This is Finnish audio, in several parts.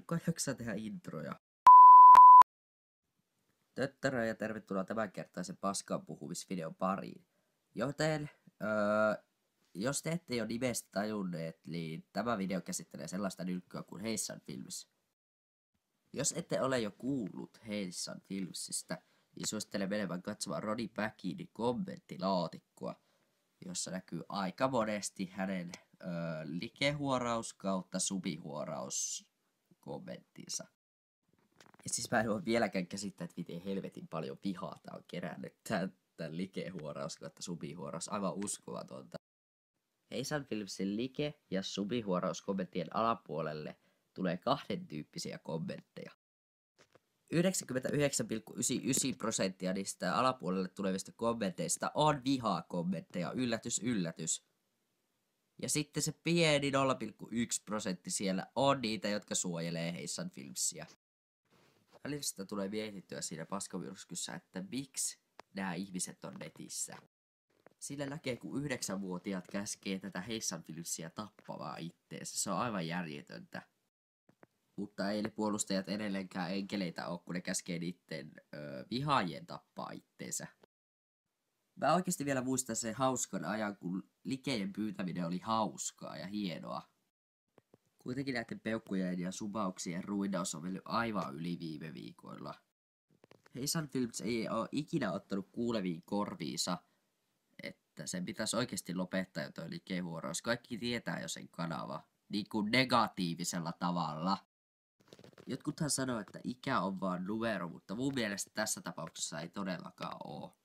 kukaan jaksaa tehdä introja. Töttörö ja tervetuloa tämänkertaisen paskan puhumisvideon pariin. Joten, jos te ette jo nimestä tajunneet, niin tämä video käsittelee sellaista nylkkyä kuin Heissan Films. Jos ette ole jo kuullut Heissan Filmsistä, niin suosittelen menemään katsomaan Ronnie Backin kommenttilaatikkoa, jossa näkyy aika monesti hänen likehuoraus kautta subihuoraus kommenttinsa. Ja siis mä en ole vieläkään käsittää, että miten helvetin paljon vihaa tää on kerännyt tän likehuoraus kautta subihuoraus. Aivan uskomatonta. Heissan Filmsin like- ja subihuoraus kommenttien alapuolelle tulee kahden tyyppisiä kommentteja. 99,99% niistä alapuolelle tulevista kommenteista on vihakommentteja, yllätys yllätys. Ja sitten se pieni 0,1% siellä on niitä, jotka suojelee Heissan Filmsia. Välillä sitä tulee mietittyä siinä paskavyrskyssä, että miksi nämä ihmiset on netissä. Sillä näkee, kun 9-vuotiaat käskee tätä Heissan Filmsia tappamaan itteensä. Se on aivan järjetöntä. Mutta ei ne puolustajat edelleenkään enkeleitä ole, kun ne käskee niitten vihaajien tappaa itteensä. Mä oikeasti vielä muistan sen hauskan ajan, kun likejen pyytäminen oli hauskaa ja hienoa. Kuitenkin näiden peukkujen ja subauksien ruidaus on mennyt aivan yli viime viikoilla. Heissan Films ei ole ikinä ottanut kuuleviin korviinsa, että sen pitäisi oikeasti lopettaa jo toi likehuoraus. Kaikki tietää jo sen kanava, niin kuin negatiivisella tavalla. Jotkuthan sanoo, että ikä on vaan numero, mutta mun mielestä tässä tapauksessa ei todellakaan oo.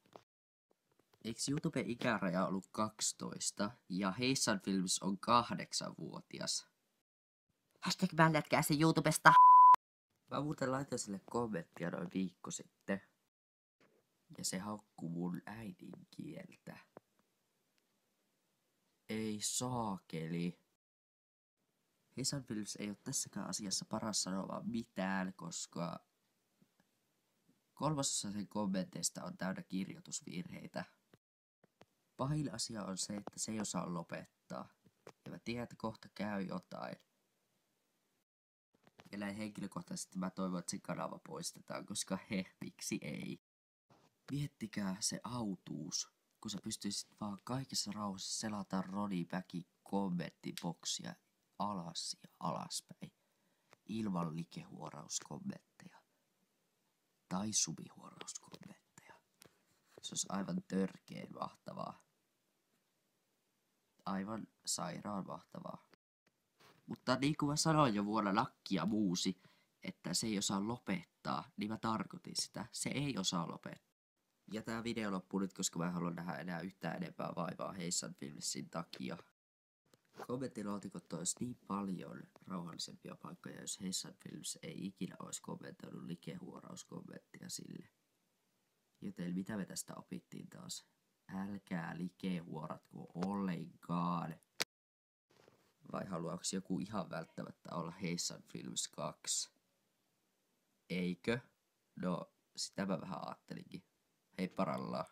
Eikö YouTuben ikäraja ollut 12 ja Heissan Films on 8-vuotias? Hashtag bändätkää se YouTubesta. Mä muuten laitoin sille kommenttia noin viikko sitten. Ja se haukkuu mun äidinkieltä. Ei saakeli. Heissan Films ei ole tässäkään asiassa paras sanoa mitään, koska 3/3 sen kommenteista on täynnä kirjoitusvirheitä. Pahin asia on se, että se ei osaa lopettaa. Ja mä tiedän, että kohta käy jotain. Ja näin henkilökohtaisesti mä toivon, että se kanava poistetaan, koska miksi ei? Miettikää se autuus, kun sä pystyisit vaan kaikessa rauhassa selata Ronnie Backin kommenttiboksia alas ja alaspäin, ilman likehuorauskommentteja tai subihuorauskommentteja. Se olisi aivan törkeen mahtavaa. Aivan sairaan mahtavaa. Mutta niin kuin mä sanoin jo vuonna Nakki ja Muusi, että se ei osaa lopettaa, niin mä tarkoitin sitä. Se ei osaa lopettaa. Ja tää video loppuu nyt, koska mä en halua nähdä enää yhtään enempää vaivaa Heissan Filmsin takia. Kommenttilaatikot olisi niin paljon rauhallisempia paikkoja, jos Heissan Films ei ikinä olisi kommentoinut likehuorauskommenttia sille. Joten mitä me tästä opittiin taas? Älkää likehuoratko ollenkaan. Vai haluaako joku ihan välttämättä olla Heissan Films 2? Eikö? No, sitä mä vähän ajattelinkin. Hei parallaan.